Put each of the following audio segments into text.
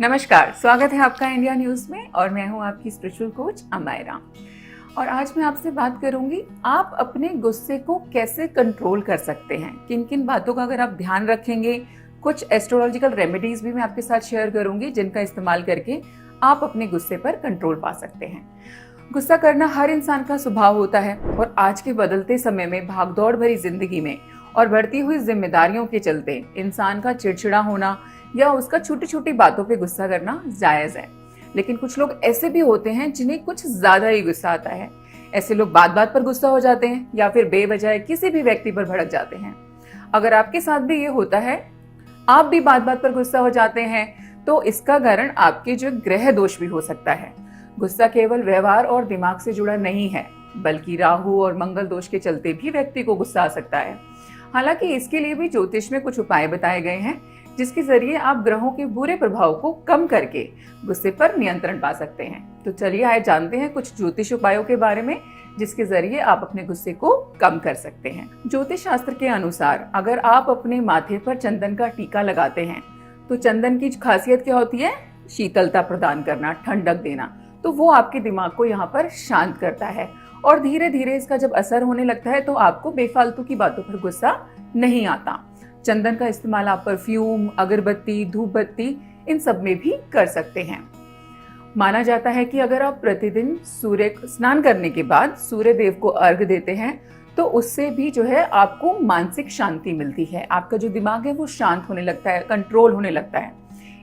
नमस्कार, स्वागत है आपका इंडिया न्यूज में और मैं हूं आपकी स्पिरिचुअल कोच अमायरा। और आज मैं आपसे बात करूंगी आप अपने गुस्से को कैसे कंट्रोल कर सकते हैं। किन किन बातों का अगर आप ध्यान रखेंगे, कुछ एस्ट्रोलॉजिकल रेमेडीज भी मैं आपके साथ शेयर करूंगी जिनका इस्तेमाल करके आप अपने गुस्से पर कंट्रोल पा सकते हैं। गुस्सा करना हर इंसान का स्वभाव होता है और आज के बदलते समय में भागदौड़ भरी जिंदगी में और बढ़ती हुई जिम्मेदारियों के चलते इंसान का चिड़चिड़ा होना या उसका छोटी छोटी बातों पे गुस्सा करना जायज है। लेकिन कुछ लोग ऐसे भी होते हैं जिन्हें कुछ ज्यादा ही गुस्सा आता है। ऐसे लोग बात बात पर गुस्सा हो जाते हैं या फिर बेवजह किसी भी व्यक्ति पर भड़क जाते हैं। अगर आपके साथ भी ये होता है, आप भी बात बात पर गुस्सा हो जाते हैं, तो इसका कारण आपके जो ग्रह दोष भी हो सकता है। गुस्सा केवल व्यवहार और दिमाग से जुड़ा नहीं है, बल्कि राहु और मंगल दोष के चलते भी व्यक्ति को गुस्सा आ सकता है। हालांकि इसके लिए भी ज्योतिष में कुछ उपाय बताए गए हैं जिसके जरिए आप ग्रहों के बुरे प्रभाव को कम करके गुस्से पर नियंत्रण पा सकते हैं। तो चलिए आइए जानते हैं कुछ ज्योतिष उपायों के बारे में जिसके जरिए आप अपने गुस्से को कम कर सकते हैं। ज्योतिष शास्त्र के अनुसार अगर आप अपने माथे पर चंदन का टीका लगाते हैं तो चंदन की खासियत क्या होती है? शीतलता प्रदान करना, ठंडक देना। तो वो आपके दिमाग को यहाँ पर शांत करता है और धीरे धीरे इसका जब असर होने लगता है तो आपको बेफालतू की बातों पर गुस्सा नहीं आता। चंदन का इस्तेमाल आप परफ्यूम, अगरबत्ती, धूप बत्ती इन सब में भी कर सकते हैं। माना जाता है कि अगर आप प्रतिदिन सूर्य स्नान करने के बाद सूर्य देव को अर्घ्य देते हैं तो उससे भी जो है आपको मानसिक शांति मिलती है। आपका जो दिमाग है वो शांत होने लगता है, कंट्रोल होने लगता है।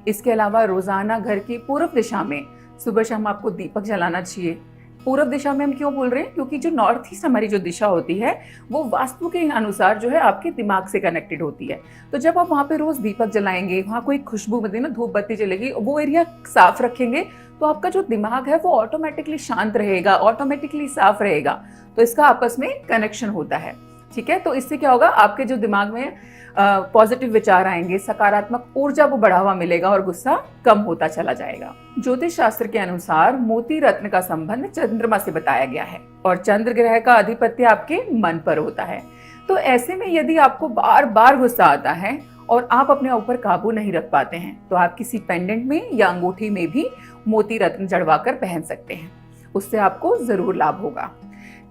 इसके अलावा रोजाना घर की पूर्व दिशा में सुबह शाम आपको दीपक जलाना चाहिए। पूर्व दिशा में हम क्यों बोल रहे हैं? क्योंकि जो नॉर्थ ईस्ट हमारी जो दिशा होती है वो वास्तु के अनुसार जो है आपके दिमाग से कनेक्टेड होती है। तो जब आप वहाँ पे रोज दीपक जलाएंगे, वहाँ कोई खुशबू मतलब ना धूप बत्ती जलेगी, वो एरिया साफ रखेंगे तो आपका जो दिमाग है वो ऑटोमेटिकली शांत रहेगा, ऑटोमेटिकली साफ रहेगा। तो इसका आपस में कनेक्शन होता है। ठीक है, तो इससे क्या होगा, आपके जो दिमाग में पॉजिटिव विचार आएंगे, सकारात्मक ऊर्जा को बढ़ावा मिलेगा और गुस्सा कम होता चला जाएगा। ज्योतिष शास्त्र के अनुसार मोती रत्न का संबंध चंद्रमा से बताया गया है और चंद्र ग्रह का अधिपत्य आपके मन पर होता है। तो ऐसे में यदि आपको बार बार गुस्सा आता है और आप अपने ऊपर काबू नहीं रख पाते हैं तो आप किसी पेंडेंट में या अंगूठी में भी मोती रत्न जड़वाकर पहन सकते हैं। उससे आपको जरूर लाभ होगा।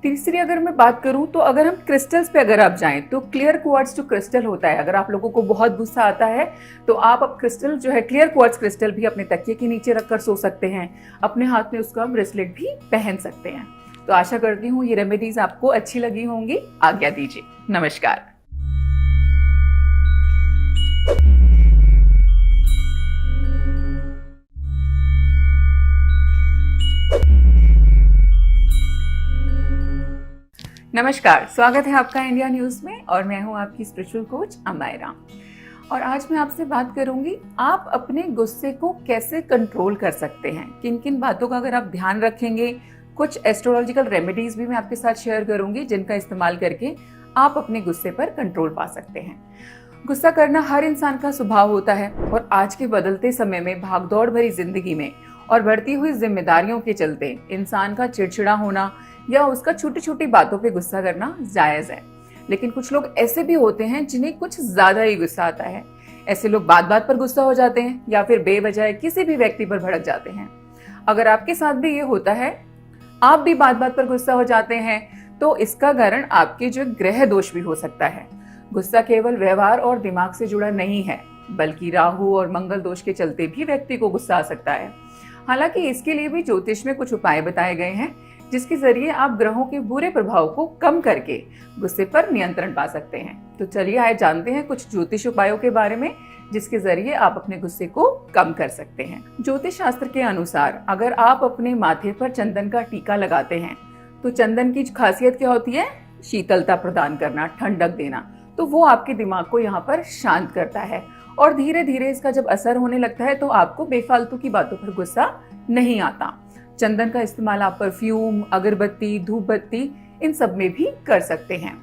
तीसरी अगर मैं बात करूं तो अगर हम क्रिस्टल्स पे अगर आप जाएं तो क्लियर क्वार्ट्ज जो क्रिस्टल होता है, अगर आप लोगों को बहुत गुस्सा आता है तो आप अब क्रिस्टल जो है क्लियर क्वार्ट्ज क्रिस्टल भी अपने तकिए के नीचे रखकर सो सकते हैं। अपने हाथ में उसका ब्रेसलेट भी पहन सकते हैं। तो आशा करती हूँ ये रेमेडीज आपको अच्छी लगी होंगी। आज्ञा दीजिए, नमस्कार। नमस्कार, स्वागत है आपका इंडिया न्यूज में और मैं हूं आपकी स्पिरिचुअल कोच अमायरा। और आज मैं आपसे बात करूंगी आप अपने गुस्से को कैसे कंट्रोल कर सकते हैं। किन किन बातों का अगर आप ध्यान रखेंगे, कुछ एस्ट्रोलॉजिकल रेमेडीज भी मैं आपके साथ शेयर करूंगी जिनका इस्तेमाल करके आप अपने गुस्से पर कंट्रोल पा सकते हैं। गुस्सा करना हर इंसान का स्वभाव होता है और आज के बदलते समय में भागदौड़ भरी जिंदगी में और बढ़ती हुई जिम्मेदारियों के चलते इंसान का चिड़चिड़ा होना या उसका छोटी छोटी बातों पे गुस्सा करना जायज है। लेकिन कुछ लोग ऐसे भी होते हैं जिन्हें कुछ ज्यादा ही गुस्सा आता है। ऐसे लोग बात बात पर गुस्सा हो जाते हैं या फिर बेवजह किसी भी व्यक्ति पर भड़क जाते हैं। अगर आपके साथ भी ये होता है, आप भी बात बात पर गुस्सा हो जाते हैं, तो इसका कारण आपके जो ग्रह दोष भी हो सकता है। गुस्सा केवल व्यवहार और दिमाग से जुड़ा नहीं है, बल्कि राहु और मंगल दोष के चलते भी व्यक्ति को गुस्सा आ सकता है। हालांकि इसके लिए भी ज्योतिष में कुछ उपाय बताए गए हैं जिसके जरिए आप ग्रहों के बुरे प्रभाव को कम करके गुस्से पर नियंत्रण पा सकते हैं। तो चलिए आइए जानते हैं कुछ ज्योतिष उपायों के बारे में जिसके जरिए आप अपने गुस्से को कम कर सकते हैं। ज्योतिष शास्त्र के अनुसार अगर आप अपने माथे पर चंदन का टीका लगाते हैं तो चंदन की खासियत क्या होती है? शीतलता प्रदान करना, ठंडक देना। तो वो आपके दिमाग को यहाँ पर शांत करता है और धीरे धीरे इसका जब असर होने लगता है तो आपको बेफालतू की बातों पर गुस्सा नहीं आता। चंदन का इस्तेमाल आप परफ्यूम, अगरबत्ती, धूप बत्ती इन सब में भी कर सकते हैं।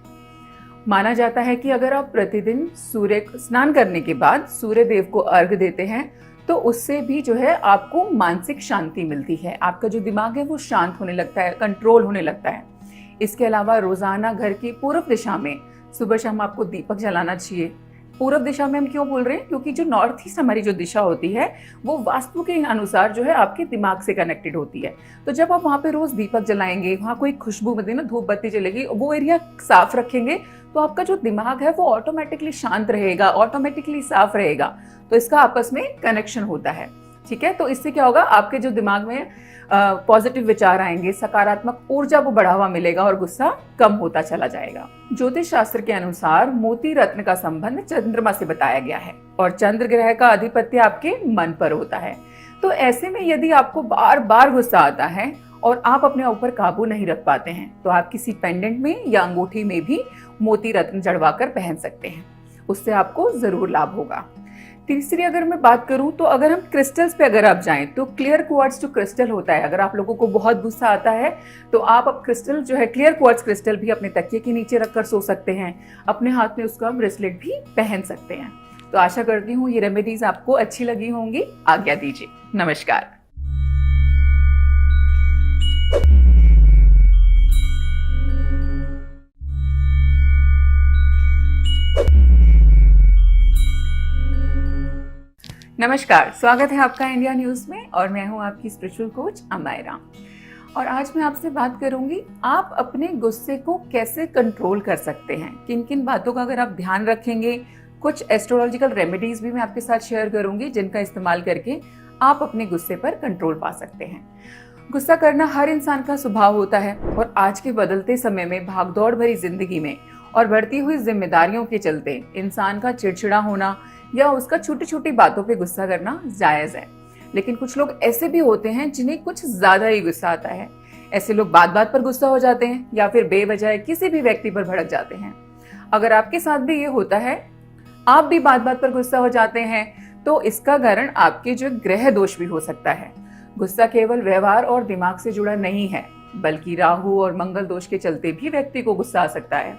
माना जाता है कि अगर आप प्रतिदिन सूर्य स्नान करने के बाद सूर्य देव को अर्घ्य देते हैं तो उससे भी जो है आपको मानसिक शांति मिलती है। आपका जो दिमाग है वो शांत होने लगता है, कंट्रोल होने लगता है। इसके अलावा रोजाना घर की पूर्व दिशा में सुबह शाम आपको दीपक जलाना चाहिए। पूर्व दिशा में हम क्यों बोल रहे हैं, क्योंकि जो नॉर्थ ईस्ट हमारी जो दिशा होती है वो वास्तु के अनुसार जो है आपके दिमाग से कनेक्टेड होती है। तो जब आप वहाँ पे रोज दीपक जलाएंगे, वहाँ कोई खुशबू मतलब ना धूप बत्ती जलेगी, वो एरिया साफ रखेंगे, तो आपका जो दिमाग है वो ऑटोमेटिकली शांत रहेगा, ऑटोमेटिकली साफ रहेगा। तो इसका आपस में कनेक्शन होता है। ठीक है, तो इससे क्या होगा, आपके जो दिमाग में पॉजिटिव विचार आएंगे, सकारात्मक ऊर्जा को बढ़ावा मिलेगा और गुस्सा कम होता चला जाएगा। ज्योतिष शास्त्र के अनुसार मोती रत्न का संबंध चंद्रमा से बताया गया है और चंद्र ग्रह का अधिपत्य आपके मन पर होता है। तो ऐसे में यदि आपको बार बार गुस्सा आता है और आप अपने ऊपर काबू नहीं रख पाते हैं, तो आप किसी पेंडेंट में या अंगूठी में भी मोती रत्न जड़वा कर पहन सकते हैं। उससे आपको जरूर लाभ होगा। तीसरी अगर मैं बात करूं तो अगर हम क्रिस्टल्स पे अगर आप जाएं तो क्लियर क्वार्ट्ज जो क्रिस्टल होता है, अगर आप लोगों को बहुत गुस्सा आता है तो आप अब क्रिस्टल जो है क्लियर क्वार्ट्ज क्रिस्टल भी अपने तकिए के नीचे रखकर सो सकते हैं। अपने हाथ में उसका ब्रेसलेट भी पहन सकते हैं। तो आशा करती हूँ ये रेमेडीज आपको अच्छी लगी होंगी। आज्ञा दीजिए, नमस्कार। नमस्कार, स्वागत है आपका इंडिया न्यूज में और मैं हूं आपकी स्पिरिचुअल कोच अमायरा। और आज मैं आपसे बात करूंगी, आप अपने गुस्से को कैसे कंट्रोल कर सकते हैं, किन किन बातों का अगर आप ध्यान रखेंगे। कुछ एस्ट्रोलॉजिकल रेमेडीज भी मैं आपके साथ शेयर करूंगी जिनका इस्तेमाल करके आप अपने गुस्से पर कंट्रोल पा सकते हैं। गुस्सा करना हर इंसान का स्वभाव होता है और आज के बदलते समय में भागदौड़ भरी जिंदगी में और बढ़ती हुई जिम्मेदारियों के चलते इंसान का चिड़चिड़ा होना या उसका छोटी छोटी बातों पे गुस्सा करना जायज है। लेकिन कुछ लोग ऐसे भी होते हैं जिन्हें कुछ ज्यादा ही गुस्सा आता है। ऐसे लोग बात बात पर गुस्सा हो जाते हैं या फिर बेवजह किसी भी व्यक्ति पर भड़क जाते हैं। अगर आपके साथ भी ये होता है, आप भी बात बात पर गुस्सा हो जाते हैं, तो इसका कारण आपके जो ग्रह दोष भी हो सकता है। गुस्सा केवल व्यवहार और दिमाग से जुड़ा नहीं है, बल्कि राहु और मंगल दोष के चलते भी व्यक्ति को गुस्सा आ सकता है।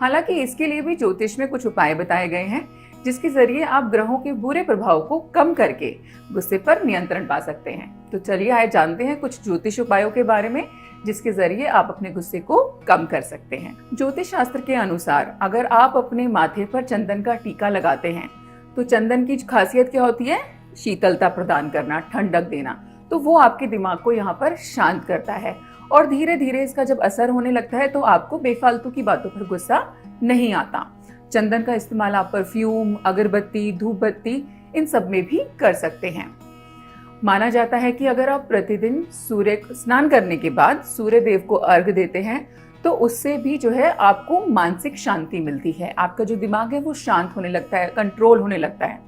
हालांकि इसके लिए भी ज्योतिष में कुछ उपाय बताए गए हैं जिसके जरिए आप ग्रहों के बुरे प्रभाव को कम करके गुस्से पर नियंत्रण पा सकते हैं। तो चलिए आइए जानते हैं कुछ ज्योतिष उपायों के बारे में जिसके जरिए आप अपने गुस्से को कम कर सकते हैं। ज्योतिष शास्त्र के अनुसार अगर आप अपने माथे पर चंदन का टीका लगाते हैं तो चंदन की खासियत क्या होती है, शीतलता प्रदान करना, ठंडक देना। तो वो आपके दिमाग को यहाँ पर शांत करता है और धीरे धीरे इसका जब असर होने लगता है तो आपको बेफालतू की बातों पर गुस्सा नहीं आता। चंदन का इस्तेमाल आप परफ्यूम, अगरबत्ती, धूप बत्ती इन सब में भी कर सकते हैं। माना जाता है कि अगर आप प्रतिदिन सूर्य स्नान करने के बाद सूर्य देव को अर्घ देते हैं तो उससे भी जो है आपको मानसिक शांति मिलती है। आपका जो दिमाग है वो शांत होने लगता है, कंट्रोल होने लगता है।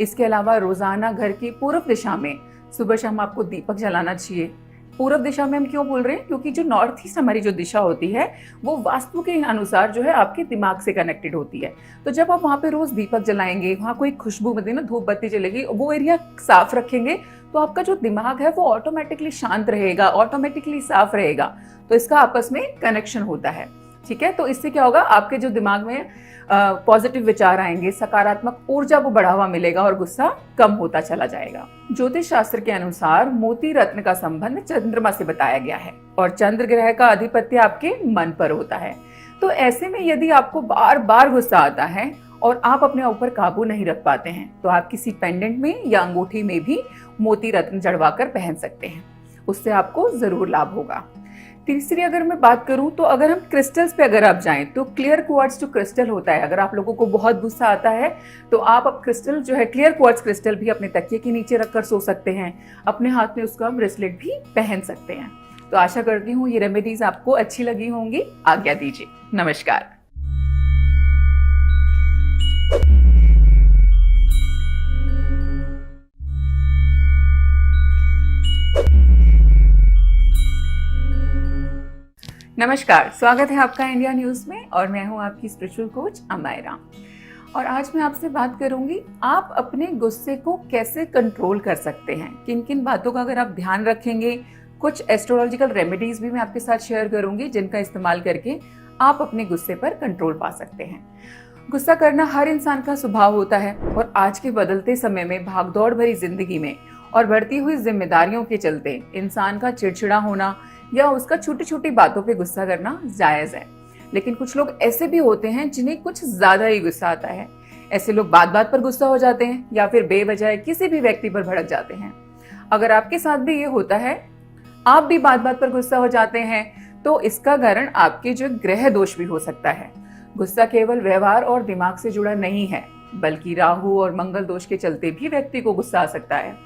इसके अलावा रोजाना घर की पूर्व दिशा में सुबह शाम आपको दीपक जलाना चाहिए। पूर्व दिशा में हम क्यों बोल रहे हैं, क्योंकि जो नॉर्थ ईस्ट हमारी जो दिशा होती है वो वास्तु के अनुसार जो है आपके दिमाग से कनेक्टेड होती है। तो जब आप वहाँ पे रोज दीपक जलाएंगे, वहाँ कोई खुशबू मतलब ना धूप बत्ती जलेगी, वो एरिया साफ रखेंगे, तो आपका जो दिमाग है वो ऑटोमेटिकली शांत रहेगा, ऑटोमेटिकली साफ रहेगा। तो इसका आपस में कनेक्शन होता है। ठीक है, तो इससे क्या होगा, आपके जो दिमाग में पॉजिटिव विचार आएंगे, सकारात्मक ऊर्जा को बढ़ावा मिलेगा और गुस्सा कम होता चला जाएगा। ज्योतिष शास्त्र के अनुसार मोती रत्न का संबंध चंद्रमा से बताया गया है और चंद्र ग्रह का अधिपत्य आपके मन पर होता है। तो ऐसे में यदि आपको बार बार गुस्सा आता है और आप अपने ऊपर काबू नहीं रख पाते हैं, तो आप किसी पेंडेंट में या अंगूठी में भी मोती रत्न जड़वा कर पहन सकते हैं। उससे आपको जरूर लाभ होगा। तीसरी अगर मैं बात करूं तो अगर हम क्रिस्टल्स पे अगर आप जाएं तो क्लियर क्वार्ट्ज जो क्रिस्टल होता है, अगर आप लोगों को बहुत गुस्सा आता है तो आप अब क्रिस्टल जो है क्लियर क्वार्ट्ज क्रिस्टल भी अपने तकिए के नीचे रखकर सो सकते हैं। अपने हाथ में उसका ब्रेसलेट भी पहन सकते हैं। तो आशा करती हूँ ये रेमेडीज आपको अच्छी लगी होंगी। आज्ञा दीजिए, नमस्कार। नमस्कार, स्वागत है आपका इंडिया न्यूज में और मैं हूं आपकी स्पिरिचुअल कोच अमायरा। और आज मैं आपसे बात करूंगी, आप अपने गुस्से को कैसे कंट्रोल कर सकते हैं, किन किन बातों का अगर आप ध्यान रखेंगे। कुछ एस्ट्रोलॉजिकल रेमेडीज भी मैं आपके साथ शेयर करूंगी जिनका इस्तेमाल करके आप अपने गुस्से पर कंट्रोल पा सकते हैं। गुस्सा करना हर इंसान का स्वभाव होता है और आज के बदलते समय में भागदौड़ भरी जिंदगी में और बढ़ती हुई जिम्मेदारियों के चलते इंसान का चिड़चिड़ा होना या उसका छोटी छोटी बातों पे गुस्सा करना जायज है। लेकिन कुछ लोग ऐसे भी होते हैं जिन्हें कुछ ज्यादा ही गुस्सा आता है। ऐसे लोग बात बात पर गुस्सा हो जाते हैं या फिर बेवजह किसी भी व्यक्ति पर भड़क जाते हैं। अगर आपके साथ भी ये होता है, आप भी बात बात पर गुस्सा हो जाते हैं, तो इसका कारण आपके जो ग्रह दोष भी हो सकता है। गुस्सा केवल व्यवहार और दिमाग से जुड़ा नहीं है, बल्कि राहु और मंगल दोष के चलते भी व्यक्ति को गुस्सा आ सकता है।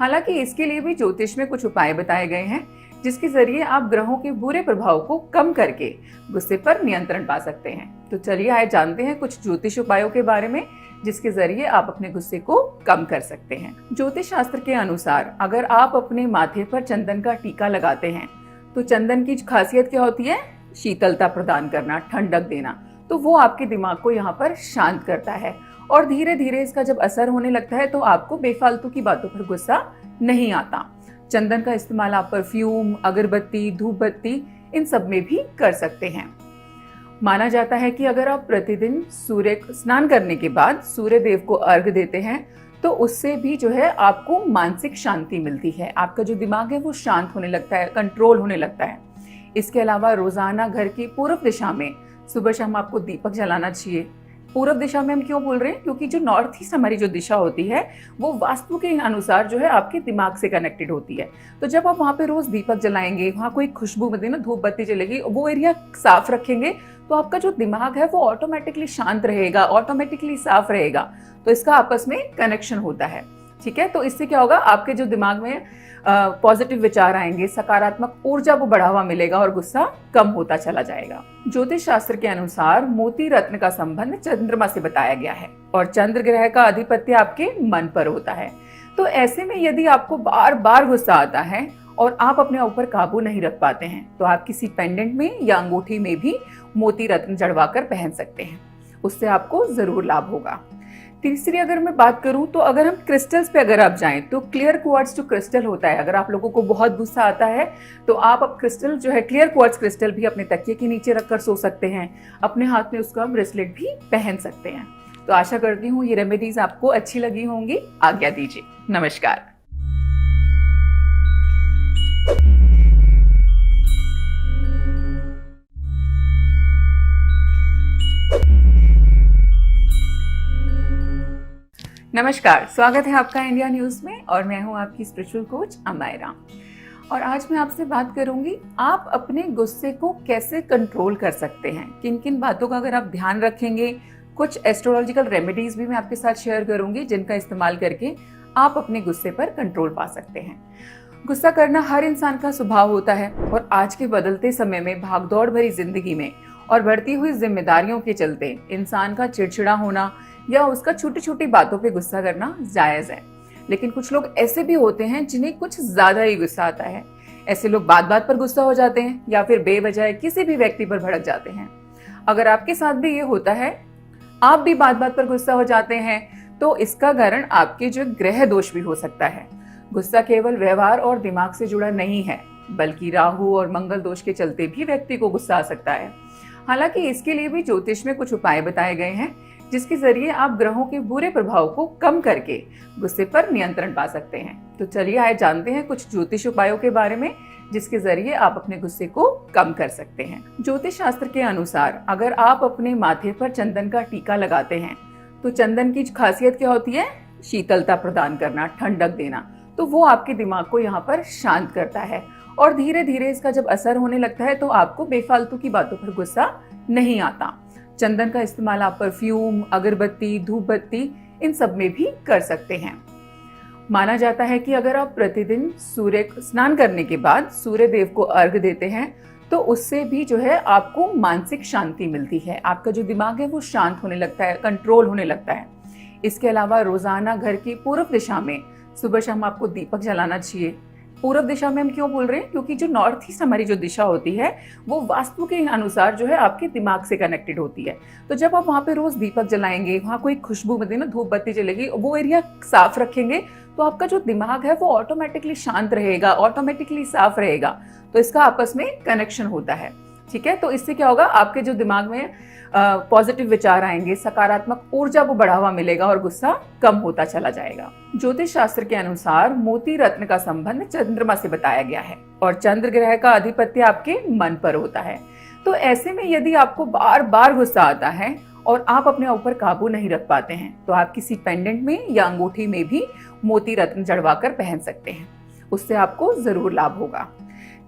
हालांकि इसके लिए भी ज्योतिष में कुछ उपाय बताए गए हैं, जिसके जरिए आप ग्रहों के बुरे प्रभाव को कम करके गुस्से पर नियंत्रण पा सकते हैं। तो चलिए आज जानते हैं कुछ ज्योतिष उपायों के बारे में, जिसके जरिए आप अपने गुस्से को कम कर सकते हैं। ज्योतिष शास्त्र के अनुसार अगर आप अपने माथे पर चंदन का टीका लगाते हैं, तो चंदन की खासियत क्या होती है? शीतलता प्रदान करना, ठंडक देना। तो वो आपके दिमाग को यहाँ पर शांत करता है और धीरे धीरे इसका जब असर होने लगता है तो आपको बेफालतू की बातों पर गुस्सा नहीं आता। चंदन का इस्तेमाल आप परफ्यूम, अगरबत्ती, धूप बत्ती इन सब में भी कर सकते हैं। माना जाता है कि अगर आप प्रतिदिन सूर्य स्नान करने के बाद सूर्य देव को अर्घ देते हैं, तो उससे भी जो है आपको मानसिक शांति मिलती है। आपका जो दिमाग है वो शांत होने लगता है, कंट्रोल होने लगता है। इसके अलावा रोजाना घर की पूर्व दिशा में सुबह शाम आपको दीपक जलाना चाहिए। पूर्व दिशा में हम क्यों बोल रहे हैं? क्योंकि जो नॉर्थ ईस्ट हमारी जो दिशा होती है वो वास्तु के अनुसार जो है आपके दिमाग से कनेक्टेड होती है। तो जब आप वहाँ पे रोज दीपक जलाएंगे, वहाँ कोई खुशबू मतलब ना धूप बत्ती जलेगी, वो एरिया साफ रखेंगे, तो आपका जो दिमाग है वो ऑटोमेटिकली शांत रहेगा, ऑटोमेटिकली साफ रहेगा। तो इसका आपस में कनेक्शन होता है। ठीक है, तो इससे क्या होगा, आपके जो दिमाग में पॉजिटिव विचार आएंगे, सकारात्मक ऊर्जा को बढ़ावा मिलेगा और गुस्सा कम होता चला जाएगा। ज्योतिष शास्त्र के अनुसार मोती रत्न का संबंध चंद्रमा से बताया गया है और चंद्र ग्रह का अधिपत्य आपके मन पर होता है। तो ऐसे में यदि आपको बार बार गुस्सा आता है और आप अपने ऊपर काबू नहीं रख पाते हैं, तो आप किसी पेंडेंट में या अंगूठी में भी मोती रत्न जड़वा कर पहन सकते हैं। उससे आपको जरूर लाभ होगा। तीसरी अगर मैं बात करूं, तो अगर हम क्रिस्टल्स पे अगर आप जाएं, तो क्लियर क्वार्ट्ज जो क्रिस्टल होता है, अगर आप लोगों को बहुत गुस्सा आता है तो आप अब क्रिस्टल जो है क्लियर क्वार्ट्ज क्रिस्टल भी अपने तकिए के नीचे रखकर सो सकते हैं। अपने हाथ में उसका ब्रेसलेट भी पहन सकते हैं। तो आशा करती हूँ ये रेमेडीज आपको अच्छी लगी होंगी। आज्ञा दीजिए, नमस्कार। नमस्कार, स्वागत है आपका इंडिया न्यूज में और मैं हूं आपकी स्पिरिचुअल कोच अमायरा। और आज मैं आपसे बात करूंगी, आप अपने गुस्से को कैसे कंट्रोल कर सकते हैं। किन किन बातों का अगर आप ध्यान रखेंगे, कुछ एस्ट्रोलॉजिकल रेमेडीज भी मैं आपके साथ शेयर करूंगी, जिनका इस्तेमाल करके आप अपने गुस्से पर कंट्रोल पा सकते हैं। गुस्सा करना हर इंसान का स्वभाव होता है और आज के बदलते समय में भागदौड़ भरी जिंदगी में और बढ़ती हुई जिम्मेदारियों के चलते इंसान का चिड़चिड़ा होना या उसका छोटी छोटी बातों पे गुस्सा करना जायज है। लेकिन कुछ लोग ऐसे भी होते हैं जिन्हें कुछ ज्यादा ही गुस्सा आता है। ऐसे लोग बात बात पर गुस्सा हो जाते हैं या फिर बेवजह किसी भी व्यक्ति पर भड़क जाते हैं। अगर आपके साथ भी ये होता है, आप भी बात बात पर गुस्सा हो जाते हैं, तो इसका कारण आपके जो ग्रह दोष भी हो सकता है। गुस्सा केवल व्यवहार और दिमाग से जुड़ा नहीं है, बल्कि राहु और मंगल दोष के चलते भी व्यक्ति को गुस्सा आ सकता है। हालांकि इसके लिए भी ज्योतिष में कुछ उपाय बताए गए हैं, जिसके जरिए आप ग्रहों के बुरे प्रभाव को कम करके गुस्से पर नियंत्रण पा सकते हैं। तो चलिए आज जानते हैं कुछ ज्योतिष उपायों के बारे में, जिसके जरिए आप अपने गुस्से को कम कर सकते हैं। ज्योतिष शास्त्र के अनुसार अगर आप अपने माथे पर चंदन का टीका लगाते हैं, तो चंदन की खासियत क्या होती है? शीतलता प्रदान करना, ठंडक देना। तो वो आपके दिमाग को यहाँ पर शांत करता है और धीरे धीरे इसका जब असर होने लगता है तो आपको बेफालतू की बातों पर गुस्सा नहीं आता। चंदन का इस्तेमाल आप परफ्यूम, अगरबत्ती, धूप बत्ती इन सब में भी कर सकते हैं। माना जाता है कि अगर आप प्रतिदिन सूर्य स्नान करने के बाद सूर्य देव को अर्घ देते हैं, तो उससे भी जो है आपको मानसिक शांति मिलती है। आपका जो दिमाग है वो शांत होने लगता है, कंट्रोल होने लगता है। इसके अलावा रोजाना घर की पूर्व दिशा में सुबह शाम आपको दीपक जलाना चाहिए। पूर्व दिशा में हम क्यों बोल रहे हैं? क्योंकि जो नॉर्थ ईस्ट हमारी जो दिशा होती है वो वास्तु के अनुसार जो है आपके दिमाग से कनेक्टेड होती है। तो जब आप वहाँ पे रोज दीपक जलाएंगे, वहाँ कोई खुशबू मतलब ना धूप बत्ती जलेगी, वो एरिया साफ रखेंगे, तो आपका जो दिमाग है वो ऑटोमेटिकली शांत रहेगा, ऑटोमेटिकली साफ रहेगा। तो इसका आपस में कनेक्शन होता है। ठीक है, तो इससे क्या होगा, आपके जो दिमाग में पॉजिटिव विचार आएंगे, सकारात्मक ऊर्जा को बढ़ावा मिलेगा और गुस्सा कम होता चला जाएगा। ज्योतिष शास्त्र के अनुसार मोती रत्न का संबंध चंद्रमा से बताया गया है और चंद्र ग्रह का अधिपत्य आपके मन पर होता है। तो ऐसे में यदि आपको बार बार गुस्सा आता है और आप अपने ऊपर काबू नहीं रख पाते हैं तो आप किसी पेंडेंट में या अंगूठी में भी मोती रत्न जड़वाकर पहन सकते हैं। उससे आपको जरूर लाभ होगा।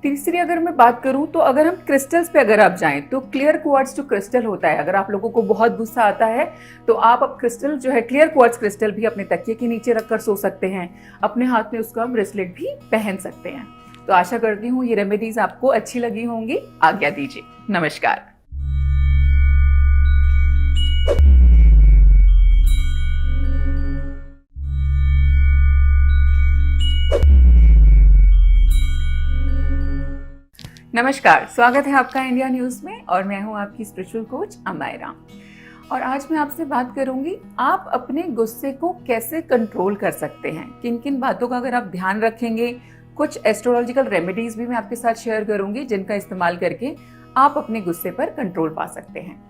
तीसरी अगर मैं बात करूं तो अगर हम क्रिस्टल्स पे अगर आप जाएं तो क्लियर क्वार्ट्ज जो क्रिस्टल होता है, अगर आप लोगों को बहुत गुस्सा आता है तो आप अब क्रिस्टल जो है क्लियर क्वार्ट्ज क्रिस्टल भी अपने तकिए के नीचे रखकर सो सकते हैं। अपने हाथ में उसका ब्रेसलेट भी पहन सकते हैं। तो आशा करती हूँ ये रेमेडीज आपको अच्छी लगी होंगी। आज्ञा दीजिए, नमस्कार। नमस्कार, स्वागत है आपका इंडिया न्यूज में और मैं हूं आपकी स्पिरिचुअल कोच अमायरा। और आज मैं आपसे बात करूंगी आप अपने गुस्से को कैसे कंट्रोल कर सकते हैं, किन किन बातों का अगर आप ध्यान रखेंगे। कुछ एस्ट्रोलॉजिकल रेमेडीज भी मैं आपके साथ शेयर करूंगी जिनका इस्तेमाल करके आप अपने गुस्से पर कंट्रोल पा सकते हैं।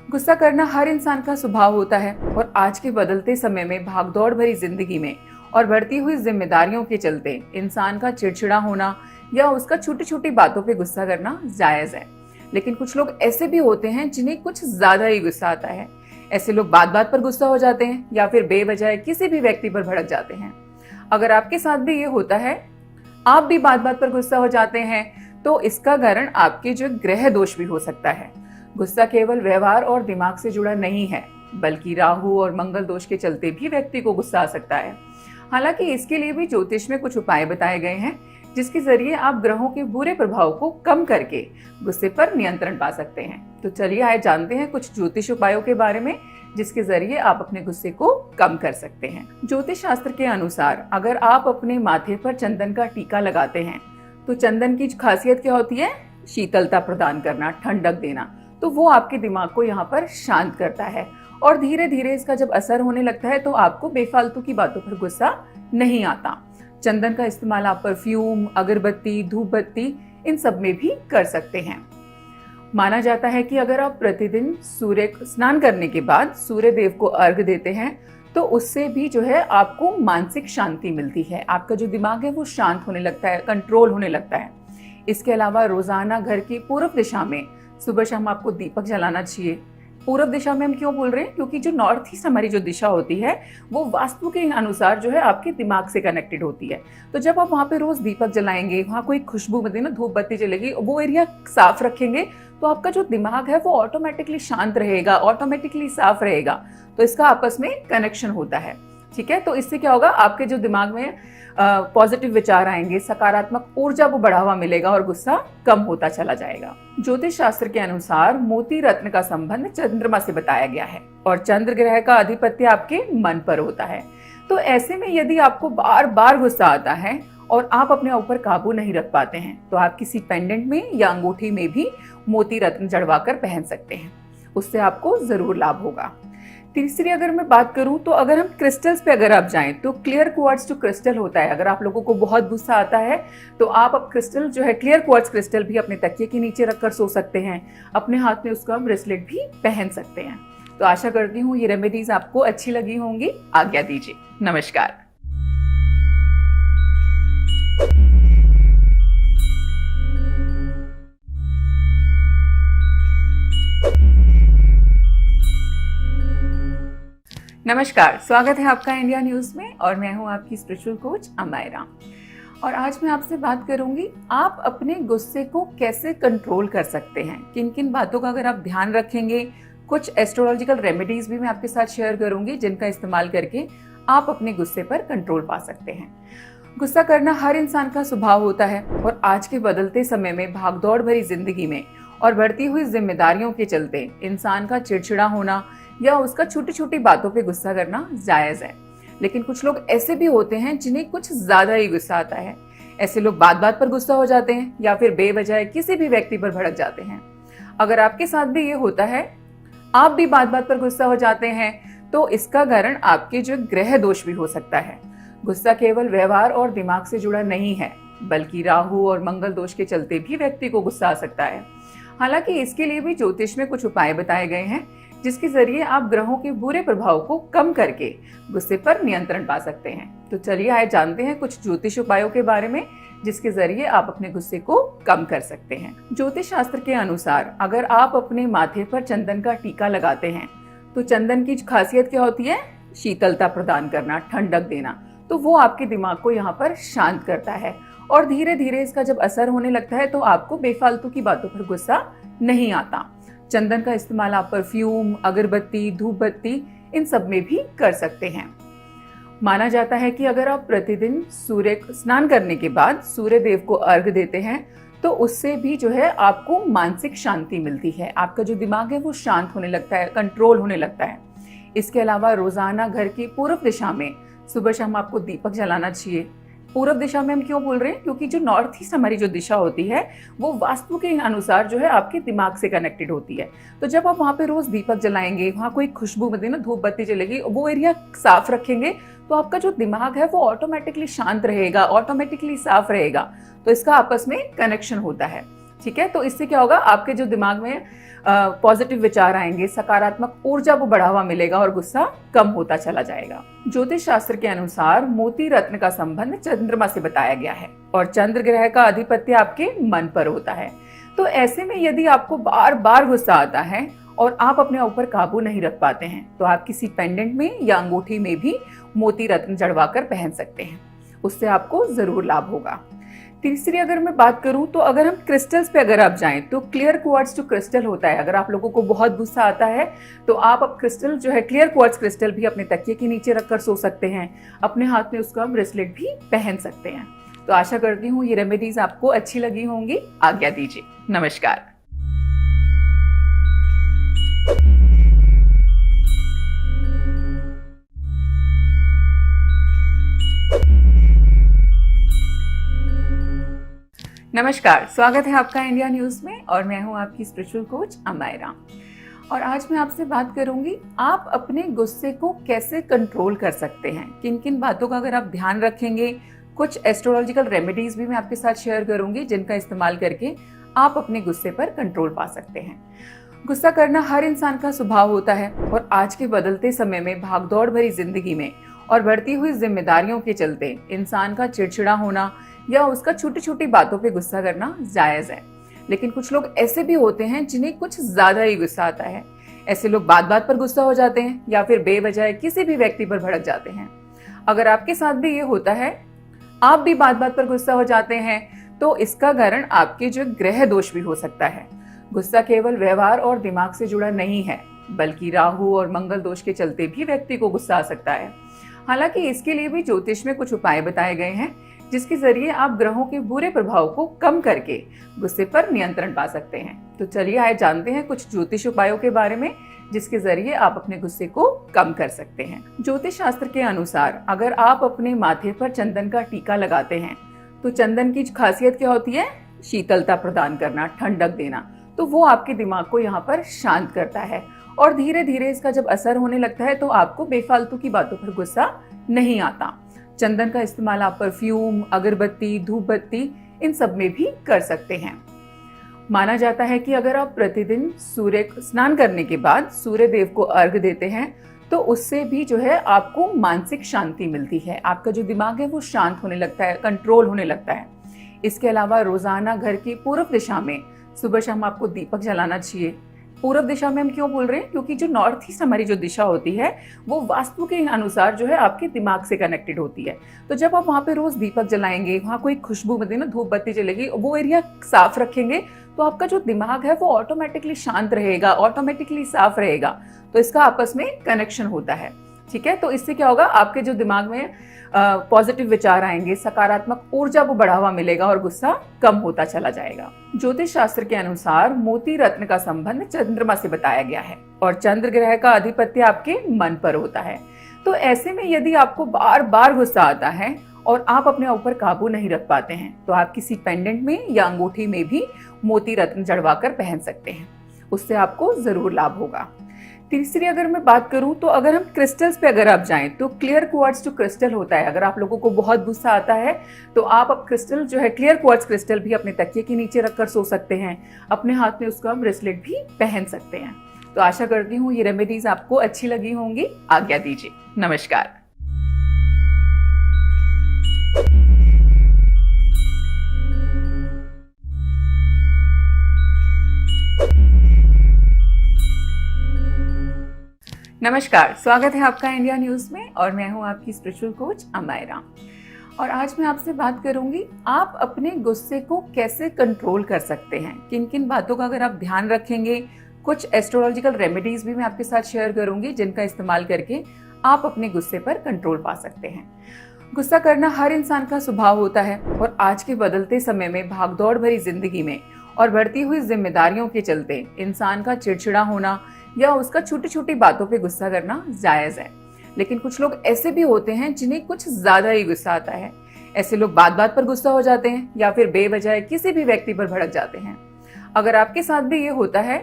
गुस्सा करना हर इंसान का स्वभाव होता है और आज के बदलते समय में भागदौड़ भरी जिंदगी में और बढ़ती हुई जिम्मेदारियों के चलते इंसान का चिड़चिड़ा होना या उसका छोटी छोटी बातों पे गुस्सा करना जायज है। लेकिन कुछ लोग ऐसे भी होते हैं जिन्हें कुछ ज्यादा ही गुस्सा आता है। ऐसे लोग बात बात पर गुस्सा हो जाते हैं या फिर बेवजह किसी भी व्यक्ति पर भड़क जाते हैं। अगर आपके साथ भी ये होता है, आप भी बात बात पर गुस्सा हो जाते हैं, तो इसका कारण आपके जो ग्रह दोष भी हो सकता है। गुस्सा केवल व्यवहार और दिमाग से जुड़ा नहीं है, बल्कि राहु और मंगल दोष के चलते भी व्यक्ति को गुस्सा आ सकता है। हालांकि इसके लिए भी ज्योतिष में कुछ उपाय बताए गए हैं जिसके जरिए आप ग्रहों के बुरे प्रभाव को कम करके गुस्से पर नियंत्रण पा सकते हैं। तो चलिए आइए जानते हैं कुछ ज्योतिष उपायों के बारे में जिसके जरिए आप अपने गुस्से को कम कर सकते हैं। ज्योतिष शास्त्र के अनुसार अगर आप अपने माथे पर चंदन का टीका लगाते हैं तो चंदन की खासियत क्या होती है? शीतलता प्रदान करना, ठंडक देना। तो वो आपके दिमाग को यहाँ पर शांत करता है और धीरे धीरे इसका जब असर होने लगता है तो आपको बेफालतू की बातों पर गुस्सा नहीं आता। चंदन का इस्तेमाल आप परफ्यूम, अगरबत्ती, धूप बत्ती इन सब में भी कर सकते हैं। माना जाता है कि अगर आप प्रतिदिन सूर्य स्नान करने के बाद सूर्य देव को अर्घ्य देते हैं तो उससे भी जो है आपको मानसिक शांति मिलती है। आपका जो दिमाग है वो शांत होने लगता है, कंट्रोल होने लगता है। इसके अलावा रोजाना घर की पूर्व दिशा में सुबह शाम आपको दीपक जलाना चाहिए। पूर्व दिशा में हम क्यों बोल रहे हैं? क्योंकि जो नॉर्थ ईस्ट हमारी जो दिशा होती है वो वास्तु के अनुसार जो है आपके दिमाग से कनेक्टेड होती है। तो जब आप वहाँ पे रोज दीपक जलाएंगे, वहाँ कोई खुशबू मतलब ना धूप बत्ती जलेगी, वो एरिया साफ रखेंगे तो आपका जो दिमाग है वो ऑटोमेटिकली शांत रहेगा, ऑटोमेटिकली साफ रहेगा। तो इसका आपस में कनेक्शन होता है। ठीक है, तो इससे क्या होगा, आपके जो दिमाग में पॉजिटिव विचार आएंगे, सकारात्मक ऊर्जा को बढ़ावा मिलेगा और गुस्सा कम होता चला जाएगा। ज्योतिष शास्त्र के अनुसार मोती रत्न का संबंध चंद्रमा से बताया गया है और चंद्र ग्रह का अधिपत्य आपके मन पर होता है। तो ऐसे में यदि आपको बार बार गुस्सा आता है और आप अपने ऊपर काबू नहीं रख पाते हैं तो आप किसी पेंडेंट में या अंगूठी में भी मोती रत्न जड़वाकर पहन सकते हैं। उससे आपको जरूर लाभ होगा। तीसरी अगर मैं बात करूं तो अगर हम क्रिस्टल्स पे अगर आप जाएं तो क्लियर क्वार्ट्ज जो क्रिस्टल होता है, अगर आप लोगों को बहुत गुस्सा आता है तो आप अब क्रिस्टल जो है क्लियर क्वार्ट्ज क्रिस्टल भी अपने तकिए के नीचे रखकर सो सकते हैं। अपने हाथ में उसका ब्रेसलेट भी पहन सकते हैं। तो आशा करती हूँ ये रेमेडीज आपको अच्छी लगी होंगी। आज्ञा दीजिए, नमस्कार। नमस्कार, स्वागत है आपका इंडिया न्यूज में और मैं हूं आपकी स्पिरिचुअल कोच अमायरा। और आज मैं आपसे बात करूंगी आप अपने गुस्से को कैसे कंट्रोल कर सकते हैं, किन किन बातों का अगर आप ध्यान रखेंगे। कुछ एस्ट्रोलॉजिकल रेमेडीज भी मैं आपके साथ शेयर करूंगी जिनका इस्तेमाल करके आप अपने गुस्से पर कंट्रोल पा सकते हैं। गुस्सा करना हर इंसान का स्वभाव होता है और आज के बदलते समय में भागदौड़ भरी जिंदगी में और बढ़ती हुई जिम्मेदारियों के चलते इंसान का चिड़चिड़ा होना या उसका छोटी छोटी बातों पे गुस्सा करना जायज है। लेकिन कुछ लोग ऐसे भी होते हैं जिन्हें कुछ ज्यादा ही गुस्सा आता है। ऐसे लोग बात बात पर गुस्सा हो जाते हैं या फिर बेवजह किसी भी व्यक्ति पर भड़क जाते हैं। अगर आपके साथ भी ये होता है, आप भी बात बात पर गुस्सा हो जाते हैं, तो इसका कारण आपके जो ग्रह दोष भी हो सकता है। गुस्सा केवल व्यवहार और दिमाग से जुड़ा नहीं है, बल्कि राहु और मंगल दोष के चलते भी व्यक्ति को गुस्सा आ सकता है। हालांकि इसके लिए भी ज्योतिष में कुछ उपाय बताए गए हैं जिसके जरिए आप ग्रहों के बुरे प्रभाव को कम करके गुस्से पर नियंत्रण पा सकते हैं। तो चलिए आइए जानते हैं कुछ ज्योतिष उपायों के बारे में जिसके जरिए आप अपने गुस्से को कम कर सकते हैं। ज्योतिष शास्त्र के अनुसार अगर आप अपने माथे पर चंदन का टीका लगाते हैं तो चंदन की खासियत क्या होती है? शीतलता प्रदान करना, ठंडक देना। तो वो आपके दिमाग को यहाँ पर शांत करता है और धीरे धीरे इसका जब असर होने लगता है तो आपको बेफालतू की बातों पर गुस्सा नहीं आता। चंदन का इस्तेमाल आप परफ्यूम, अगरबत्ती, धूप बत्ती इन सब में भी कर सकते हैं। माना जाता है कि अगर आप प्रतिदिन सूर्य स्नान करने के बाद सूर्य देव को अर्घ देते हैं तो उससे भी जो है आपको मानसिक शांति मिलती है। आपका जो दिमाग है वो शांत होने लगता है, कंट्रोल होने लगता है। इसके अलावा रोजाना घर की पूर्व दिशा में सुबह शाम आपको दीपक जलाना चाहिए। पूर्व दिशा में हम क्यों बोल रहे हैं? क्योंकि जो नॉर्थ ईस्ट हमारी जो दिशा होती है वो वास्तु के अनुसार जो है आपके दिमाग से कनेक्टेड होती है। तो जब आप वहाँ पे रोज दीपक जलाएंगे, वहाँ कोई खुशबू मतलब ना धूप बत्ती जलेगी, वो एरिया साफ रखेंगे तो आपका जो दिमाग है वो ऑटोमेटिकली शांत रहेगा, ऑटोमेटिकली साफ रहेगा। तो इसका आपस में कनेक्शन होता है। ठीक है, तो इससे क्या होगा? आपके जो दिमाग में पॉजिटिव विचार आएंगे, सकारात्मक ऊर्जा को बढ़ावा मिलेगा और गुस्सा कम होता चला जाएगा। ज्योतिष शास्त्र के अनुसार मोती रत्न का संबंध चंद्रमा से बताया गया है और चंद्र ग्रह का अधिपत्य आपके मन पर होता है। तो ऐसे में यदि आपको बार बार गुस्सा आता है और आप अपने ऊपर काबू नहीं रख पाते हैं तो आप किसी पेंडेंट में या अंगूठी में भी मोती रत्न जड़वा कर पहन सकते हैं। उससे आपको जरूर लाभ होगा। तीसरी अगर मैं बात करूं तो अगर हम क्रिस्टल्स पे अगर आप जाएं तो क्लियर क्वार्ट्ज जो क्रिस्टल होता है, अगर आप लोगों को बहुत गुस्सा आता है तो आप अब क्रिस्टल जो है क्लियर क्वार्ट्ज क्रिस्टल भी अपने तकिए के नीचे रखकर सो सकते हैं। अपने हाथ में उसका ब्रेसलेट भी पहन सकते हैं। तो आशा करती हूँ ये रेमेडीज आपको अच्छी लगी होंगी। आज्ञा दीजिए, नमस्कार। नमस्कार, स्वागत है आपका इंडिया न्यूज में और मैं हूं आपकी स्पिरिचुअल कोच अमायरा। और आज मैं आपसे बात करूंगी आप अपने गुस्से को कैसे कंट्रोल कर सकते हैं। किन किन बातों का अगर आप ध्यान रखेंगे, कुछ एस्ट्रोलॉजिकल रेमेडीज भी मैं आपके साथ शेयर करूंगी जिनका इस्तेमाल करके आप अपने गुस्से पर कंट्रोल पा सकते हैं। गुस्सा करना हर इंसान का स्वभाव होता है और आज के बदलते समय में भागदौड़ भरी जिंदगी में और बढ़ती हुई जिम्मेदारियों के चलते इंसान का चिड़चिड़ा होना या उसका छोटी छोटी बातों पे गुस्सा करना जायज है। लेकिन कुछ लोग ऐसे भी होते हैं जिन्हें कुछ ज्यादा ही गुस्सा आता है। ऐसे लोग बात बात पर गुस्सा हो जाते हैं या फिर बेवजह किसी भी व्यक्ति पर भड़क जाते हैं। अगर आपके साथ भी ये होता है, आप भी बात बात पर गुस्सा हो जाते हैं, तो इसका कारण आपके जो ग्रह दोष भी हो सकता है। गुस्सा केवल व्यवहार और दिमाग से जुड़ा नहीं है, बल्कि राहु और मंगल दोष के चलते भी व्यक्ति को गुस्सा आ सकता है। हालांकि इसके लिए भी ज्योतिष में कुछ उपाय बताए गए हैं जिसके जरिए आप ग्रहों के बुरे प्रभाव को कम करके गुस्से पर नियंत्रण पा सकते हैं। तो चलिए आइए जानते हैं कुछ ज्योतिष उपायों के बारे में जिसके जरिए आप अपने गुस्से को कम कर सकते हैं। ज्योतिष शास्त्र के अनुसार अगर आप अपने माथे पर चंदन का टीका लगाते हैं तो चंदन की खासियत क्या होती है? शीतलता प्रदान करना, ठंडक देना। तो वो आपके दिमाग को यहाँ पर शांत करता है और धीरे धीरे इसका जब असर होने लगता है तो आपको बेफालतू की बातों पर गुस्सा नहीं आता। चंदन का इस्तेमाल आप परफ्यूम, अगरबत्ती, धूप बत्ती इन सब में भी कर सकते हैं। माना जाता है कि अगर आप प्रतिदिन सूर्य स्नान करने के बाद सूर्य देव को अर्घ देते हैं तो उससे भी जो है आपको मानसिक शांति मिलती है। आपका जो दिमाग है वो शांत होने लगता है, कंट्रोल होने लगता है। इसके अलावा रोजाना घर की पूर्व दिशा में सुबह शाम आपको दीपक जलाना चाहिए। पूर्व दिशा में हम क्यों बोल रहे हैं? क्योंकि जो नॉर्थ ईस्ट हमारी जो दिशा होती है वो वास्तु के अनुसार जो है आपके दिमाग से कनेक्टेड होती है। तो जब आप वहाँ पे रोज दीपक जलाएंगे, वहाँ कोई खुशबू मतलब ना धूप बत्ती जलेगी, वो एरिया साफ रखेंगे तो आपका जो दिमाग है वो ऑटोमेटिकली शांत रहेगा, ऑटोमेटिकली साफ रहेगा। तो इसका आपस में कनेक्शन होता है। ठीक है, तो इससे क्या होगा? आपके जो दिमाग में पॉजिटिव विचार आएंगे, सकारात्मक ऊर्जा को बढ़ावा मिलेगा और गुस्सा कम होता चला जाएगा। ज्योतिष शास्त्र के अनुसार मोती रत्न का संबंध चंद्रमा से बताया गया है और चंद्र ग्रह का अधिपत्य आपके मन पर होता है। तो ऐसे में यदि आपको बार बार गुस्सा आता है और आप अपने ऊपर काबू नहीं रख पाते हैं तो आप किसी पेंडेंट में या अंगूठी में भी मोती रत्न जड़वा कर पहन सकते हैं। उससे आपको जरूर लाभ होगा। तीसरी अगर मैं बात करूं तो अगर हम क्रिस्टल्स पे अगर आप जाएं तो क्लियर क्वार्ट्ज जो क्रिस्टल होता है, अगर आप लोगों को बहुत गुस्सा आता है तो आप अब क्रिस्टल जो है क्लियर क्वार्ट्ज क्रिस्टल भी अपने तकिए के नीचे रखकर सो सकते हैं। अपने हाथ में उसका ब्रेसलेट भी पहन सकते हैं। तो आशा करती हूँ ये रेमेडीज आपको अच्छी लगी होंगी। आज्ञा दीजिए, नमस्कार। नमस्कार, स्वागत है आपका इंडिया न्यूज में और मैं हूं आपकी स्पिरिचुअल कोच अमायरा। और आज मैं आपसे बात करूंगी, आप अपने गुस्से को कैसे कंट्रोल कर सकते हैं। किन किन बातों का अगर आप ध्यान रखेंगे, कुछ एस्ट्रोलॉजिकल रेमेडीज भी मैं आपके साथ शेयर करूंगी जिनका इस्तेमाल करके आप अपने गुस्से पर कंट्रोल पा सकते हैं। गुस्सा करना हर इंसान का स्वभाव होता है और आज के बदलते समय में भागदौड़ भरी जिंदगी में और बढ़ती हुई जिम्मेदारियों के चलते इंसान का चिड़चिड़ा होना या उसका छोटी छोटी बातों पे गुस्सा करना जायज है। लेकिन कुछ लोग ऐसे भी होते हैं जिन्हें कुछ ज्यादा ही गुस्सा आता है। ऐसे लोग बात बात पर गुस्सा हो जाते हैं या फिर बेवजह किसी भी व्यक्ति पर भड़क जाते हैं। अगर आपके साथ भी ये होता है,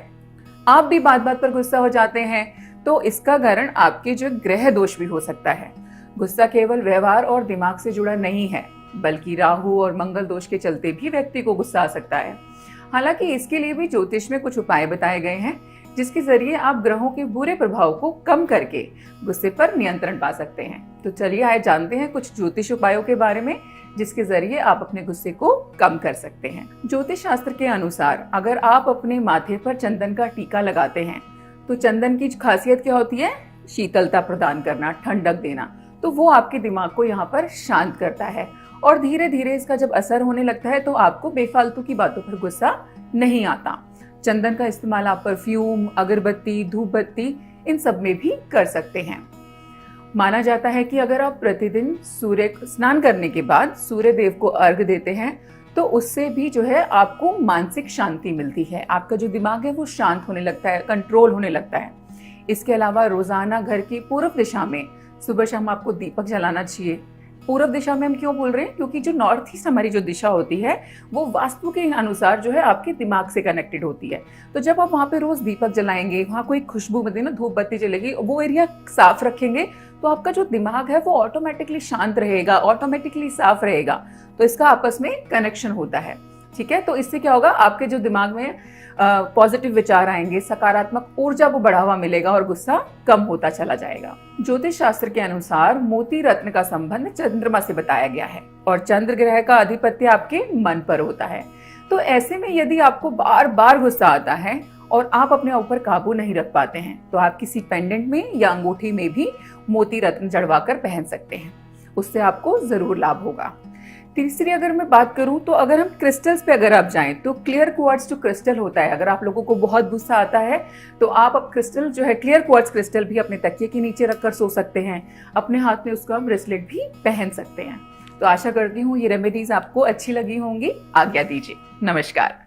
आप भी बात बात पर गुस्सा हो जाते हैं, तो इसका कारण आपके जो ग्रह दोष भी हो सकता है। गुस्सा केवल व्यवहार और दिमाग से जुड़ा नहीं है, बल्कि राहु और मंगल दोष के चलते भी व्यक्ति को गुस्सा आ सकता है। हालांकि इसके लिए भी ज्योतिष में कुछ उपाय बताए गए हैं जिसके जरिए आप ग्रहों के बुरे प्रभाव को कम करके गुस्से पर नियंत्रण पा सकते हैं। तो चलिए आइए जानते हैं कुछ ज्योतिष उपायों के बारे में जिसके जरिए आप अपने गुस्से को कम कर सकते हैं। ज्योतिष शास्त्र के अनुसार अगर आप अपने माथे पर चंदन का टीका लगाते हैं तो चंदन की खासियत क्या होती है? शीतलता प्रदान करना, ठंडक देना। तो वो आपके दिमाग को यहाँ पर शांत करता है और धीरे धीरे इसका जब असर होने लगता है तो आपको बेफालतू की बातों पर गुस्सा नहीं आता। चंदन का इस्तेमाल आप परफ्यूम, अगरबत्ती, धूप बत्ती इन सब में भी कर सकते हैं। माना जाता है कि अगर आप प्रतिदिन सूर्य स्नान करने के बाद सूर्य देव को अर्घ देते हैं तो उससे भी जो है आपको मानसिक शांति मिलती है। आपका जो दिमाग है वो शांत होने लगता है, कंट्रोल होने लगता है। इसके अलावा रोजाना घर की पूर्व दिशा में सुबह शाम आपको दीपक जलाना चाहिए। पूर्व दिशा में हम क्यों बोल रहे हैं? क्योंकि जो नॉर्थ ईस्ट हमारी जो दिशा होती है वो वास्तु के अनुसार जो है आपके दिमाग से कनेक्टेड होती है। तो जब आप वहाँ पे रोज दीपक जलाएंगे, वहाँ कोई खुशबू मतलब ना धूप बत्ती जलेगी, वो एरिया साफ रखेंगे तो आपका जो दिमाग है वो ऑटोमेटिकली शांत रहेगा, ऑटोमेटिकली साफ रहेगा। तो इसका आपस में कनेक्शन होता है। ठीक है, तो इससे क्या होगा, आपके जो दिमाग में पॉजिटिव विचार आएंगे, सकारात्मक ऊर्जा को बढ़ावा मिलेगा और गुस्सा कम होता चला जाएगा। ज्योतिष शास्त्र के अनुसार मोती रत्न का संबंध चंद्रमा से बताया गया है और चंद्र ग्रह का अधिपत्य आपके मन पर होता है। तो ऐसे में यदि आपको बार बार गुस्सा आता है और आप अपने ऊपर काबू नहीं रख पाते हैं तो आप किसी पेंडेंट में या अंगूठी में भी मोती रत्न जड़वा कर पहन सकते हैं। उससे आपको जरूर लाभ होगा। तीसरी अगर मैं बात करूं तो अगर हम क्रिस्टल्स पे अगर आप जाएं तो क्लियर क्वार्ट्ज जो क्रिस्टल होता है, अगर आप लोगों को बहुत गुस्सा आता है तो आप अब क्रिस्टल जो है क्लियर क्वार्ट्ज क्रिस्टल भी अपने तकिए के नीचे रखकर सो सकते हैं। अपने हाथ में उसका ब्रेसलेट भी पहन सकते हैं। तो आशा करती हूँ ये रेमेडीज आपको अच्छी लगी होंगी। आज्ञा दीजिए, नमस्कार।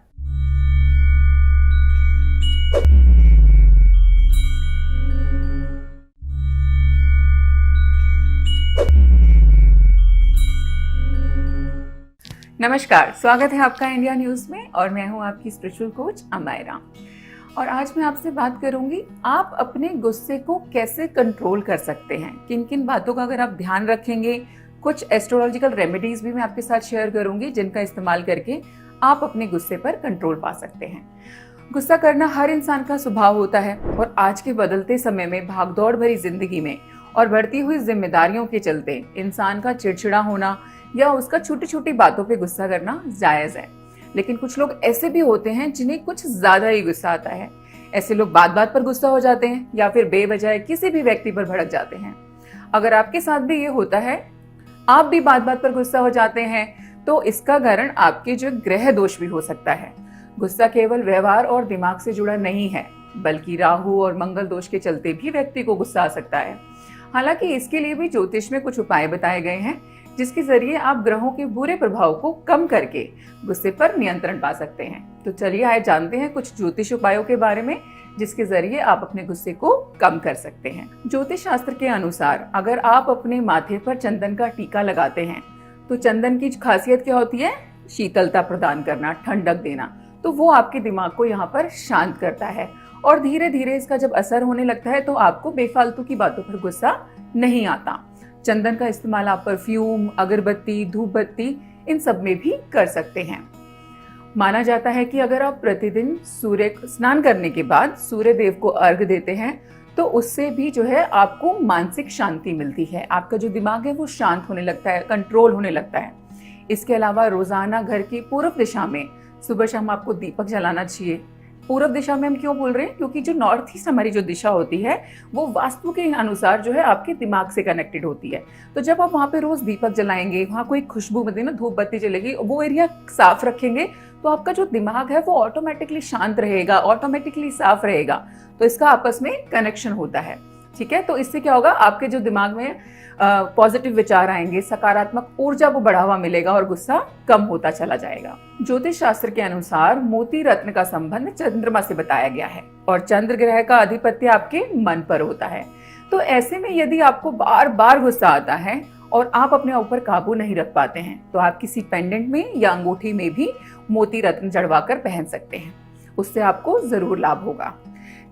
नमस्कार, स्वागत है आपका इंडिया न्यूज में और मैं हूं आपकी स्पिरिचुअल कोच अमायरा। और आज मैं आपसे बात करूंगी, आप अपने गुस्से को कैसे कंट्रोल कर सकते हैं। किन किन बातों का अगर आप ध्यान रखेंगे, कुछ एस्ट्रोलॉजिकल रेमेडीज भी मैं आपके साथ शेयर करूंगी जिनका इस्तेमाल करके आप अपने गुस्से पर कंट्रोल पा सकते हैं। गुस्सा करना हर इंसान का स्वभाव होता है और आज के बदलते समय में भागदौड़ भरी जिंदगी में और बढ़ती हुई जिम्मेदारियों के चलते इंसान का चिड़चिड़ा होना या उसका छोटी छोटी बातों पे गुस्सा करना जायज है। लेकिन कुछ लोग ऐसे भी होते हैं जिन्हें कुछ ज्यादा ही गुस्सा आता है। ऐसे लोग बात बात पर गुस्सा हो जाते हैं या फिर बेवजह किसी भी व्यक्ति पर भड़क जाते हैं। अगर आपके साथ भी ये होता है, आप भी बात बात पर गुस्सा हो जाते हैं, तो इसका कारण आपके जो ग्रह दोष भी हो सकता है। गुस्सा केवल व्यवहार और दिमाग से जुड़ा नहीं है, बल्कि राहु और मंगल दोष के चलते भी व्यक्ति को गुस्सा आ सकता है। हालांकि इसके लिए भी ज्योतिष में कुछ उपाय बताए गए हैं जिसके जरिए आप ग्रहों के बुरे प्रभाव को कम करके गुस्से पर नियंत्रण पा सकते हैं। तो चलिए आइए जानते हैं कुछ ज्योतिष उपायों के बारे में जिसके जरिए आप अपने गुस्से को कम कर सकते हैं। ज्योतिष शास्त्र के अनुसार अगर आप अपने माथे पर चंदन का टीका लगाते हैं तो चंदन की खासियत क्या होती है? शीतलता प्रदान करना, ठंडक देना। तो वो आपके दिमाग को यहाँ पर शांत करता है और धीरे धीरे इसका जब असर होने लगता है तो आपको बेफालतू की बातों पर गुस्सा नहीं आता। चंदन का इस्तेमाल आप परफ्यूम, अगरबत्ती, धूप बत्ती इन सब में भी कर सकते हैं। माना जाता है कि अगर आप प्रतिदिन सूर्य स्नान करने के बाद सूर्य देव को अर्घ देते हैं तो उससे भी जो है आपको मानसिक शांति मिलती है। आपका जो दिमाग है वो शांत होने लगता है, कंट्रोल होने लगता है। इसके अलावा रोजाना घर की पूर्व दिशा में सुबह शाम आपको दीपक जलाना चाहिए। पूर्व दिशा में हम क्यों बोल रहे हैं, क्योंकि जो नॉर्थ ईस्ट हमारी जो दिशा होती है वो वास्तु के अनुसार जो है आपके दिमाग से कनेक्टेड होती है। तो जब आप वहाँ पे रोज दीपक जलाएंगे, वहाँ कोई खुशबू मतलब ना धूप बत्ती जलेगी, वो एरिया साफ रखेंगे, तो आपका जो दिमाग है वो ऑटोमेटिकली शांत रहेगा, ऑटोमेटिकली साफ रहेगा। तो इसका आपस में कनेक्शन होता है। ठीक है, तो इससे क्या होगा, आपके जो दिमाग में पॉजिटिव विचार आएंगे, सकारात्मक ऊर्जा को बढ़ावा मिलेगा और गुस्सा कम होता चला जाएगा। ज्योतिष शास्त्र के अनुसार मोती रत्न का संबंध चंद्रमा से बताया गया है और चंद्र ग्रह का अधिपत्य आपके मन पर होता है। तो ऐसे में यदि आपको बार बार गुस्सा आता है और आप अपने ऊपर काबू नहीं रख पाते हैं, तो आप किसी पेंडेंट में या अंगूठी में भी मोती रत्न जड़वाकर पहन सकते हैं। उससे आपको जरूर लाभ होगा।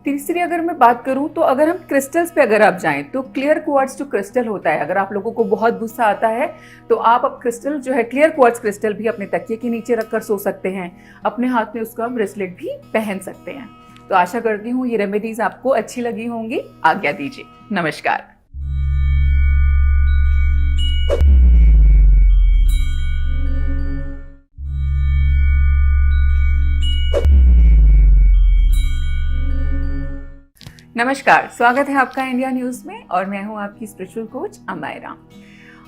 तीसरी अगर मैं बात करूं, तो अगर हम क्रिस्टल्स पे अगर आप जाएं तो क्लियर क्वार्ट्ज जो क्रिस्टल होता है, अगर आप लोगों को बहुत गुस्सा आता है तो आप अब क्रिस्टल जो है क्लियर क्वार्ट्ज क्रिस्टल भी अपने तकिए के नीचे रखकर सो सकते हैं। अपने हाथ में उसका ब्रेसलेट भी पहन सकते हैं। तो आशा करती हूँ ये रेमेडीज आपको अच्छी लगी होंगी। आज्ञा दीजिए, नमस्कार। नमस्कार, स्वागत है आपका इंडिया न्यूज में और मैं हूं आपकी स्पिरिचुअल कोच अमायरा।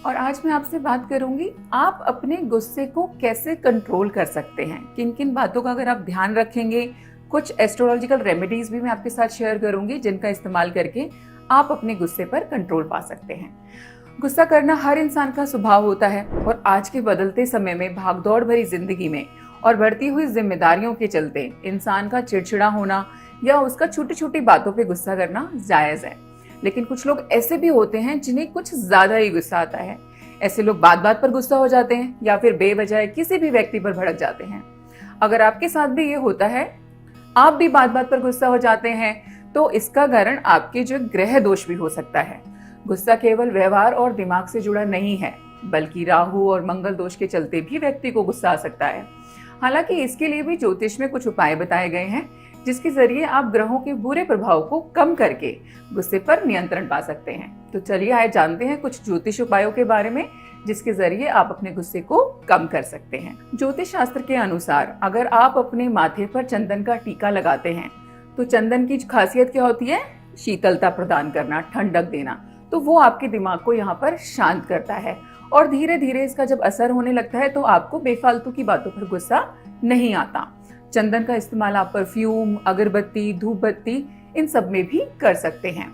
और आज मैं आपसे बात करूंगी, आप अपने गुस्से को कैसे कंट्रोल कर सकते हैं, किन किन बातों का अगर आप ध्यान रखेंगे। कुछ एस्ट्रोलॉजिकल रेमेडीज भी मैं आपके साथ शेयर करूंगी जिनका इस्तेमाल करके आप अपने गुस्से पर कंट्रोल पा सकते हैं। गुस्सा करना हर इंसान का स्वभाव होता है और आज के बदलते समय में भागदौड़ भरी जिंदगी में और बढ़ती हुई जिम्मेदारियों के चलते इंसान का चिड़चिड़ा होना या उसका छोटी छोटी बातों पे गुस्सा करना जायज है। लेकिन कुछ लोग ऐसे भी होते हैं जिन्हें कुछ ज्यादा ही गुस्सा आता है। ऐसे लोग बात बात पर गुस्सा हो जाते हैं या फिर बेवजह किसी भी व्यक्ति पर भड़क जाते हैं। अगर आपके साथ भी ये होता है, आप भी बात बात पर गुस्सा हो जाते हैं, तो इसका कारण आपके जो ग्रह दोष भी हो सकता है। गुस्सा केवल व्यवहार और दिमाग से जुड़ा नहीं है, बल्कि राहु और मंगल दोष के चलते भी व्यक्ति को गुस्सा आ सकता है। हालांकि इसके लिए भी ज्योतिष में कुछ उपाय बताए गए हैं जिसके जरिए आप ग्रहों के बुरे प्रभाव को कम करके गुस्से पर नियंत्रण पा सकते हैं। तो चलिए आइए जानते हैं कुछ ज्योतिष उपायों के बारे में जिसके जरिए आप अपने गुस्से को कम कर सकते हैं। ज्योतिष शास्त्र के अनुसार अगर आप अपने माथे पर चंदन का टीका लगाते हैं तो चंदन की खासियत क्या होती है, शीतलता प्रदान करना, ठंडक देना। तो वो आपके दिमाग को यहाँ पर शांत करता है और धीरे धीरे इसका जब असर होने लगता है तो आपको बेफालतू की बातों पर गुस्सा नहीं आता। चंदन का इस्तेमाल आप परफ्यूम, अगरबत्ती, धूप बत्ती इन सब में भी कर सकते हैं।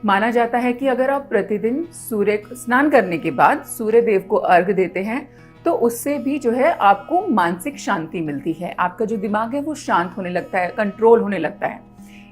माना जाता है कि अगर आप प्रतिदिन सूर्य स्नान करने के बाद सूर्य देव को अर्घ्य देते हैं तो उससे भी जो है आपको मानसिक शांति मिलती है। आपका जो दिमाग है वो शांत होने लगता है, कंट्रोल होने लगता है।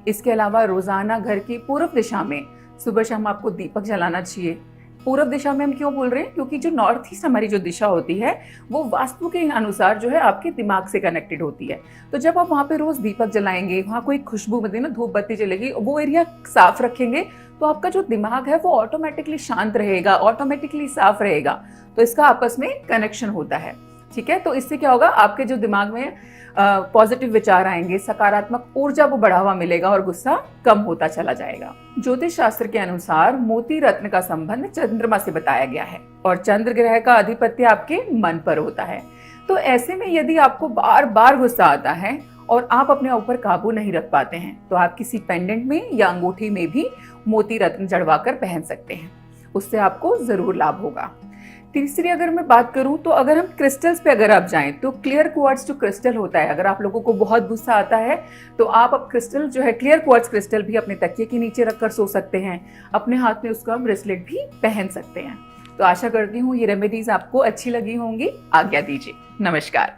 इसके अलावा रोजाना घर की पूर्व दिशा में सुबह शाम आपको दीपक जलाना चाहिए। पूर्व दिशा में हम क्यों बोल रहे हैं, क्योंकि जो नॉर्थ ईस्ट हमारी जो दिशा होती है वो वास्तु के अनुसार जो है आपके दिमाग से कनेक्टेड होती है। तो जब आप वहाँ पे रोज दीपक जलाएंगे, वहाँ कोई खुशबू मतलब ना धूप बत्ती जलेगी, वो एरिया साफ रखेंगे, तो आपका जो दिमाग है वो ऑटोमेटिकली शांत रहेगा, ऑटोमेटिकली साफ रहेगा। तो इसका आपस में कनेक्शन होता है। ठीक है, तो इससे क्या होगा, आपके जो दिमाग में पॉजिटिव विचार आएंगे, सकारात्मक ऊर्जा को बढ़ावा मिलेगा और गुस्सा कम होता चला जाएगा। ज्योतिष शास्त्र के अनुसार मोती रत्न का संबंध चंद्रमा से बताया गया है और चंद्र ग्रह का अधिपत्य आपके मन पर होता है। तो ऐसे में यदि आपको बार बार गुस्सा आता है और आप अपने ऊपर काबू नहीं रख पाते हैं, तो आप किसी पेंडेंट में या अंगूठी में भी मोती रत्न जड़वाकर पहन सकते हैं। उससे आपको जरूर लाभ होगा। तीसरी अगर मैं बात करूं, तो अगर हम क्रिस्टल्स पे अगर आप जाएं तो क्लियर क्वार्ट्ज जो क्रिस्टल होता है, अगर आप लोगों को बहुत गुस्सा आता है तो आप अब क्रिस्टल जो है क्लियर क्वार्ट्ज क्रिस्टल भी अपने तकिए के नीचे रखकर सो सकते हैं। अपने हाथ में उसका ब्रेसलेट भी पहन सकते हैं। तो आशा करती हूँ ये रेमेडीज आपको अच्छी लगी होंगी। आज्ञा दीजिए, नमस्कार।